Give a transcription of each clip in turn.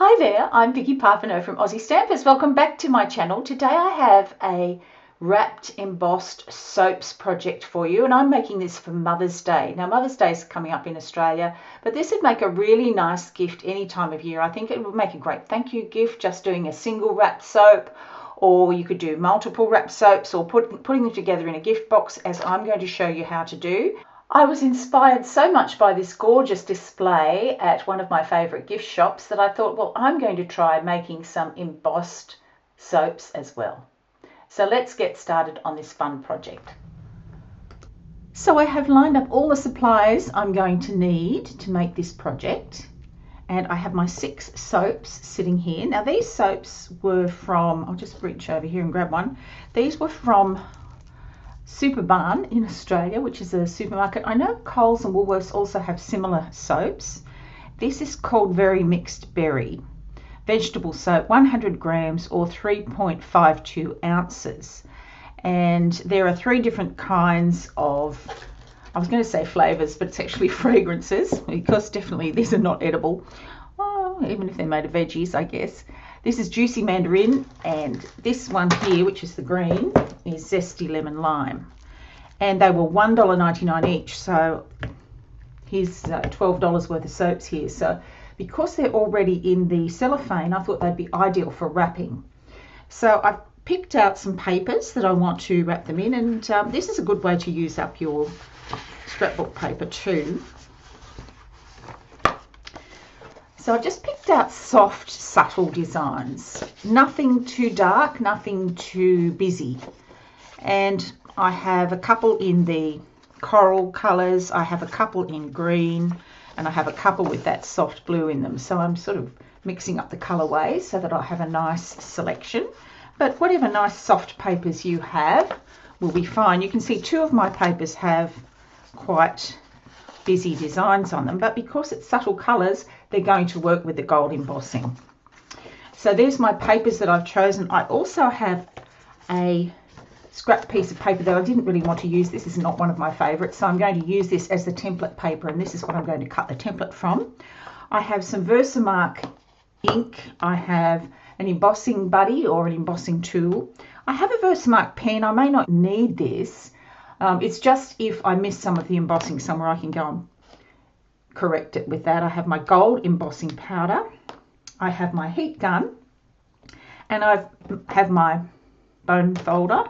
Hi there, I'm Vicky Parpino from Aussie Stampers. Welcome back to my channel. Today I have a wrapped embossed soaps project for you, and I'm making this for Mother's Day. Now Mother's Day is coming up in Australia, but this would make a really nice gift any time of year. I think it would make a great thank you gift, just doing a single wrapped soap, or you could do multiple wrapped soaps, or putting them together in a gift box, as I'm going to show you how to do. I was inspired so much by this gorgeous display at one of my favourite gift shops that I thought, well, I'm going to try making some embossed soaps as well. So let's get started on this fun project. So I have lined up all the supplies I'm going to need to make this project, and I have my 6 soaps sitting here. Now these soaps were from, I'll just reach over here and grab one. These were from Superbarn in Australia, which is a supermarket. I know Coles and Woolworths also have similar soaps. This is called Very Mixed Berry vegetable soap, 100 grams or 3.52 ounces. And there are 3 different kinds of, I was going to say flavors, but it's actually fragrances, because definitely these are not edible. Oh, even if they're made of veggies, I guess. This is Juicy Mandarin, and this one here, which is the green, is Zesty Lemon Lime. And they were $1.99 each, so here's $12 worth of soaps here. So because they're already in the cellophane, I thought they'd be ideal for wrapping. So I've picked out some papers that I want to wrap them in, and this is a good way to use up your scrapbook paper too. So I've just picked out soft, subtle designs. Nothing too dark, nothing too busy. And I have a couple in the coral colours, I have a couple in green, and I have a couple with that soft blue in them. So I'm sort of mixing up the colourways so that I have a nice selection. But whatever nice soft papers you have will be fine. You can see 2 of my papers have quite busy designs on them, but because it's subtle colours, they're going to work with the gold embossing. So there's my papers that I've chosen. I also have a scrap piece of paper that I didn't really want to use. This is not one of my favourites, so I'm going to use this as the template paper, and this is what I'm going to cut the template from. I have some Versamark ink. I have an embossing buddy or an embossing tool. I have a Versamark pen. I may not need this. It's just if I miss some of the embossing somewhere, I can go and correct it with that. I have my gold embossing powder. I have my heat gun, and I have my bone folder,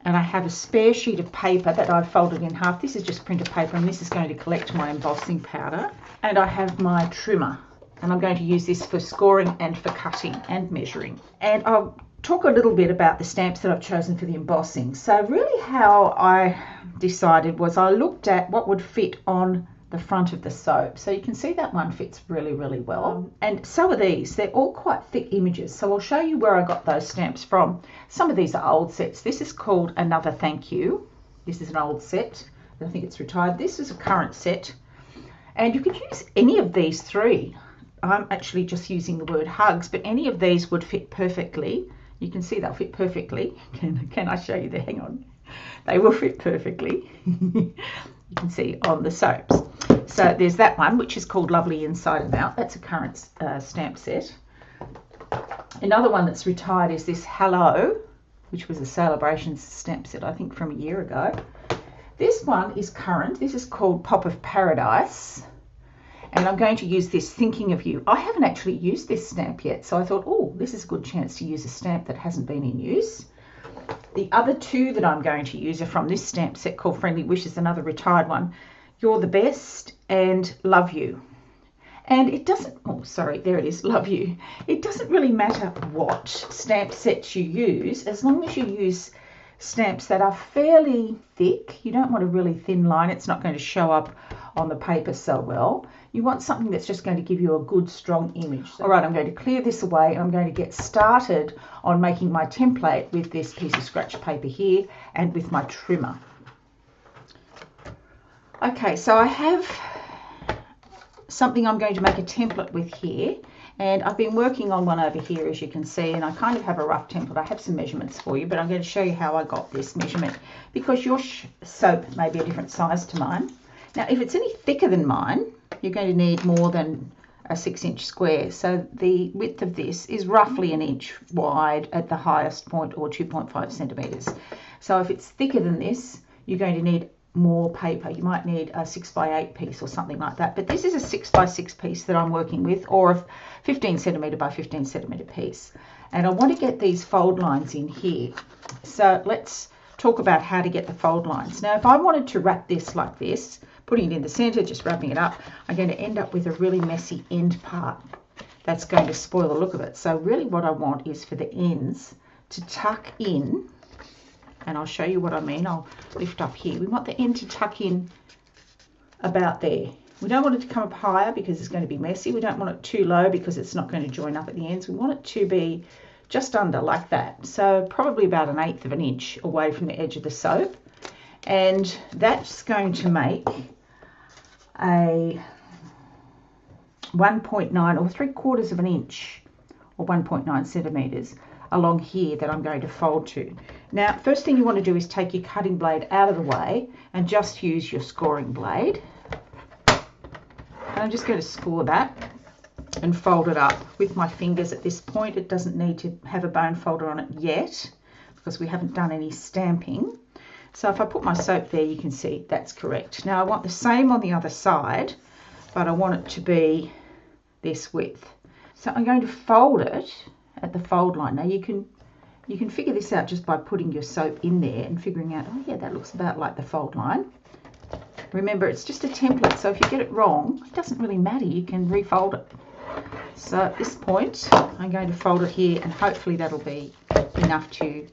and I have a spare sheet of paper that I've folded in half. This is just printer paper, and this is going to collect my embossing powder. And I have my trimmer, and I'm going to use this for scoring and for cutting and measuring. And I'll talk a little bit about the stamps that I've chosen for the embossing. So really how I decided was I looked at what would fit on the front of the soap. So you can see that one fits really, really well. And so are these. They're all quite thick images. So I'll show you where I got those stamps from. Some of these are old sets. This is called Another Thank You. This is an old set. I think it's retired. This is a current set. And you could use any of these 3. I'm actually just using the word hugs, but any of these would fit perfectly. You can see they'll fit perfectly. Can I show you there? Hang on. They will fit perfectly. You can see on the soaps. So there's that one, which is called Lovely Inside and Out. That's a current stamp set. Another one that's retired is this Hello, which was a Celebrations stamp set, I think from a year ago. This one is current. This is called Pop of Paradise. And I'm going to use this Thinking of You. I haven't actually used this stamp yet, so I thought, oh, this is a good chance to use a stamp that hasn't been in use. The other 2 that I'm going to use are from this stamp set called Friendly Wishes, another retired one. You're the Best and Love You. And it doesn't, oh sorry, there it is, Love You. It doesn't really matter what stamp sets you use, as long as you use stamps that are fairly thick. You don't want a really thin line. It's not going to show up on the paper so well. You want something that's just going to give you a good strong image. All right, I'm going to clear this away, and I'm going to get started on making my template with this piece of scratch paper here and with my trimmer. Okay, so I have something I'm going to make a template with here, and I've been working on one over here, as you can see, and I kind of have a rough template. I have some measurements for you, but I'm going to show you how I got this measurement, because your soap may be a different size to mine. Now, if it's any thicker than mine, you're going to need more than a 6-inch square. So the width of this is roughly an inch wide at the highest point, or 2.5 centimetres. So if it's thicker than this, you're going to need more paper. You might need a 6x8 piece or something like that. But this is a 6x6 piece that I'm working with, or a 15 centimetre by 15 centimetre piece. And I want to get these fold lines in here. So let's talk about how to get the fold lines. Now, if I wanted to wrap this like this, putting it in the center, just wrapping it up, I'm going to end up with a really messy end part. That's going to spoil the look of it. So really what I want is for the ends to tuck in, and I'll show you what I mean. I'll lift up here. We want the end to tuck in about there. We don't want it to come up higher because it's going to be messy. We don't want it too low because it's not going to join up at the ends. We want it to be just under like that. So probably about 1/8 of an inch away from the edge of the soap. And that's going to make a 1.9 or 3/4 of an inch, or 1.9 centimetres along here that I'm going to fold to. Now, first thing you want to do is take your cutting blade out of the way and just use your scoring blade. And I'm just going to score that and fold it up with my fingers at this point. It doesn't need to have a bone folder on it yet because we haven't done any stamping. So if I put my soap there, you can see that's correct. Now I want the same on the other side, but I want it to be this width. So I'm going to fold it at the fold line. Now you can figure this out just by putting your soap in there and figuring out, oh yeah, that looks about like the fold line. Remember, it's just a template, so if you get it wrong, it doesn't really matter. You can refold it. So at this point, I'm going to fold it here, and hopefully that'll be enough to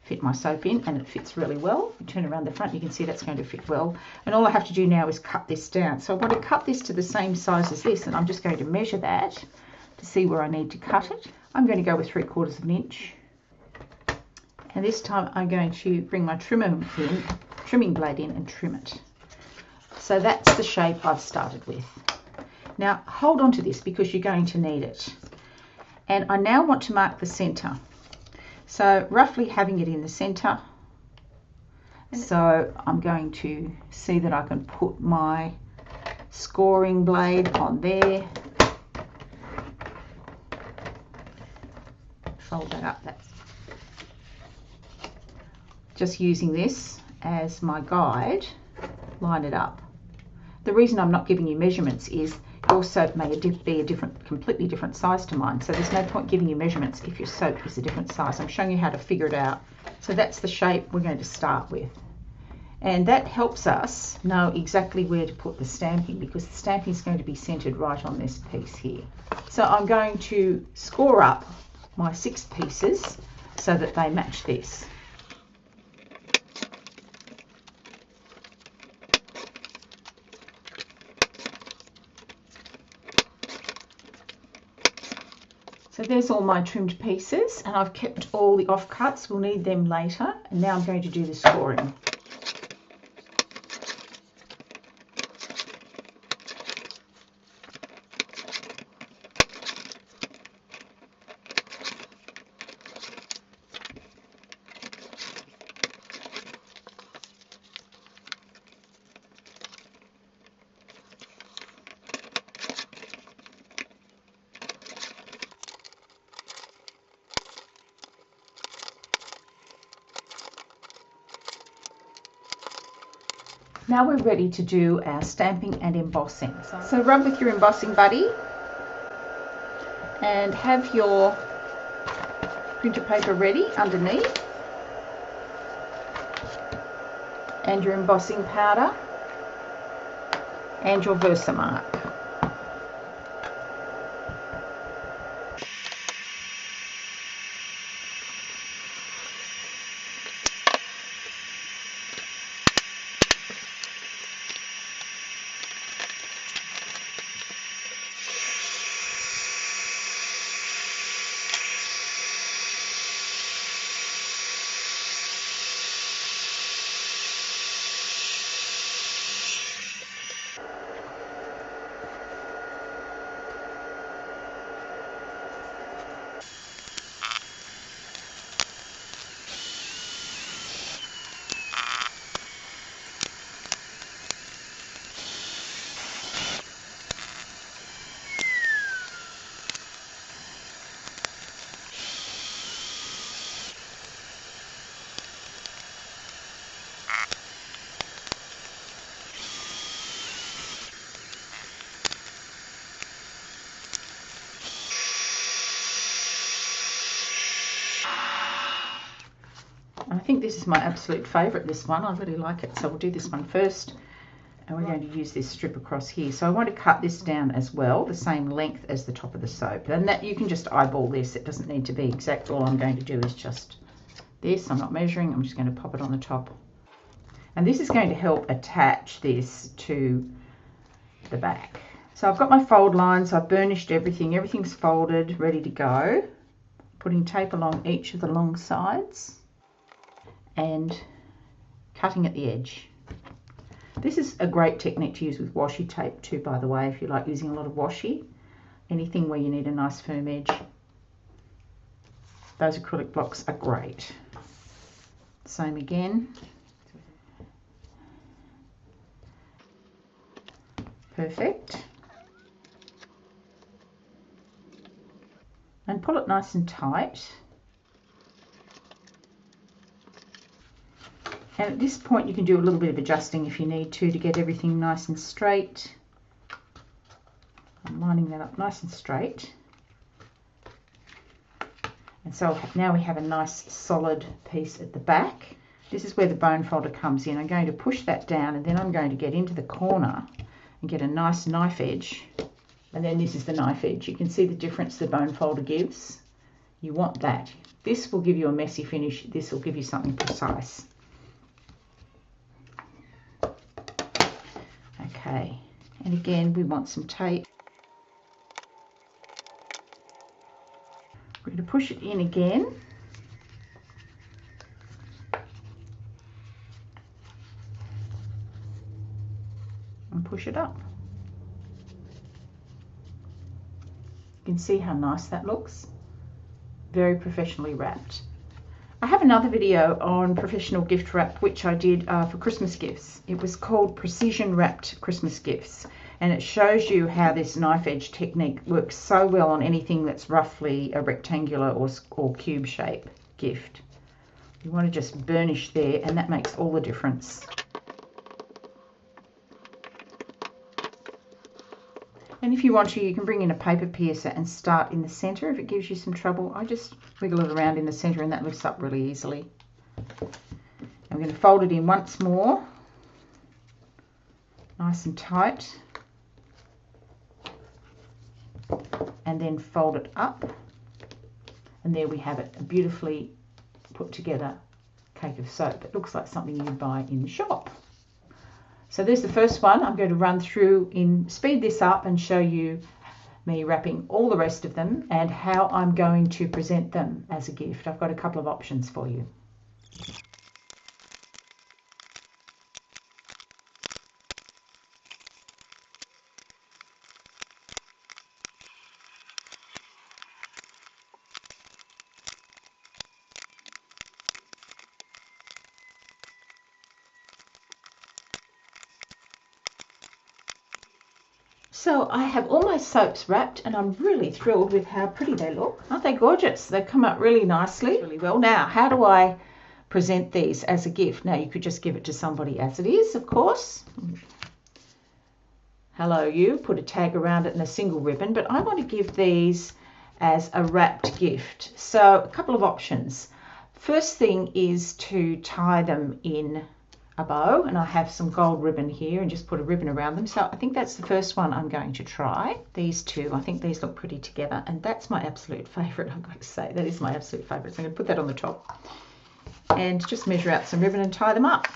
fit my soap in, and it fits really well. You turn around the front, you can see that's going to fit well. And all I have to do now is cut this down. So I want to cut this to the same size as this, and I'm just going to measure that to see where I need to cut it. I'm going to go with 3/4 of an inch. And this time I'm going to bring my trimming blade in and trim it. So that's the shape I've started with. Now hold on to this because you're going to need it. And I now want to mark the center. So roughly having it in the center. So I'm going to see that I can put my scoring blade on there. Fold that up. That's just using this as my guide. Line it up. The reason I'm not giving you measurements is your soap may be a completely different size to mine. So there's no point giving you measurements if your soap is a different size. I'm showing you how to figure it out. So that's the shape we're going to start with. And that helps us know exactly where to put the stamping, because the stamping is going to be centered right on this piece here. So I'm going to score up my 6 pieces so that they match this. So there's all my trimmed pieces, and I've kept all the offcuts. We'll need them later. And now I'm going to do the scoring. Now we're ready to do our stamping and embossing. So rub with your embossing buddy and have your printer paper ready underneath, and your embossing powder and your Versamark. think this is my absolute favourite, this one. I really like it. So we'll do this one first. And we're going to use this strip across here. So I want to cut this down as well, the same length as the top of the soap. And that you can just eyeball this. It doesn't need to be exact. All I'm going to do is just this. I'm not measuring. I'm just going to pop it on the top. And this is going to help attach this to the back. So I've got my fold lines. I've burnished everything. Everything's folded, ready to go. Putting tape along each of the long sides and cutting at the edge. This is a great technique to use with washi tape too, by the way, if you like using a lot of washi. Anything where you need a nice firm edge. Those acrylic blocks are great. Same again. Perfect. And pull it nice and tight. And at this point you can do a little bit of adjusting if you need to get everything nice and straight. I'm lining that up nice and straight. And so now we have a nice solid piece at the back. This is where the bone folder comes in. I'm going to push that down and then I'm going to get into the corner and get a nice knife edge. And then this is the knife edge. You can see the difference the bone folder gives. You want that. This will give you a messy finish. This will give you something precise. Okay, and again we want some tape. We're going to push it in again. And push it up. You can see how nice that looks. Very professionally wrapped. I have another video on professional gift wrap which I did for Christmas gifts. It was called Precision Wrapped Christmas Gifts, and it shows you how this knife edge technique works so well on anything that's roughly a rectangular or cube shape gift. You want to just burnish there and that makes all the difference. And if you want to, you can bring in a paper piercer and start in the center if it gives you some trouble. I just wiggle it around in the center and that lifts up really easily. I'm going to fold it in once more, nice and tight, and then fold it up. And there we have it, a beautifully put together cake of soap. It looks like something you'd buy in the shop. So there's the first one. I'm going to run through speed this up and show you me wrapping all the rest of them and how I'm going to present them as a gift. I've got a couple of options for you. So I have all my soaps wrapped and I'm really thrilled with how pretty they look. Aren't they gorgeous? They come out really nicely, really well. Now, how do I present these as a gift? Now, you could just give it to somebody as it is, of course. Hello, you. Put a tag around it and a single ribbon, but I want to give these as a wrapped gift. So a couple of options. First thing is to tie them in a bow, and I have some gold ribbon here and just put a ribbon around them. So I think that's the first one I'm going to try. These two, I think these look pretty together, and that's my absolute favorite. I've got to say, that is my absolute favorite. So I'm going to put that on the top and just measure out some ribbon and tie them up.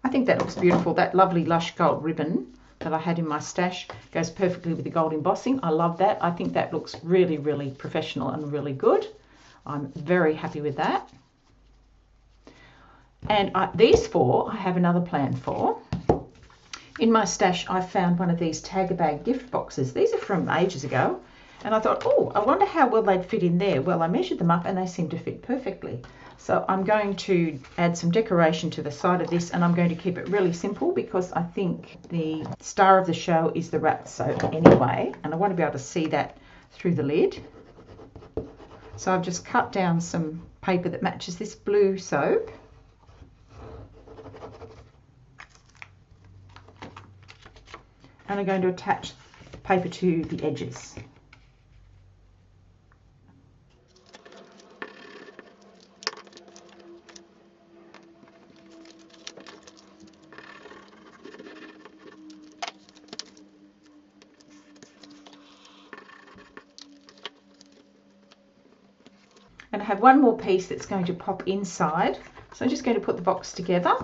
I think that looks beautiful. That lovely lush gold ribbon that I had in my stash goes perfectly with the gold embossing. I love that. I think that looks really, really professional and really good. I'm very happy with that. And these four, I have another plan for. In my stash, I found one of these Tag-A-Bag gift boxes. These are from ages ago. And I thought, oh, I wonder how well they'd fit in there. Well, I measured them up and they seem to fit perfectly. So I'm going to add some decoration to the side of this, and I'm going to keep it really simple because I think the star of the show is the wrapped soap anyway, and I want to be able to see that through the lid. So I've just cut down some paper that matches this blue soap. And I'm going to attach paper to the edges. And I have one more piece that's going to pop inside. So I'm just going to put the box together.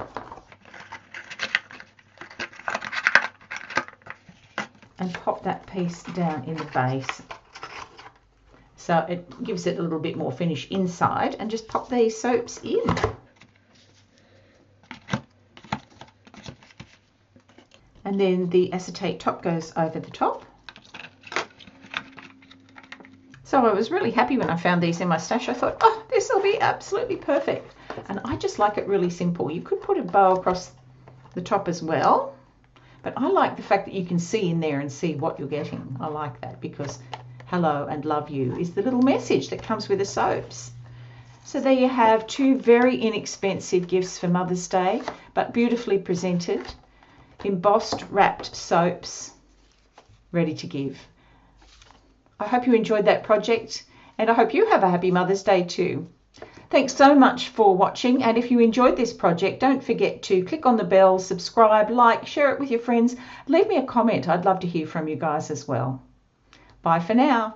And pop that piece down in the base. So it gives it a little bit more finish inside, and just pop these soaps in. And then the acetate top goes over the top. So I was really happy when I found these in my stash. I thought, oh, this will be absolutely perfect. And I just like it really simple. You could put a bow across the top as well, but I like the fact that you can see in there and see what you're getting. I like that because hello and love you is the little message that comes with the soaps. So there you have two very inexpensive gifts for Mother's Day, but beautifully presented, embossed wrapped soaps ready to give. I hope you enjoyed that project, and I hope you have a happy Mother's Day too. Thanks so much for watching, and if you enjoyed this project, don't forget to click on the bell, subscribe, like, share it with your friends, leave me a comment. I'd love to hear from you guys as well. Bye for now.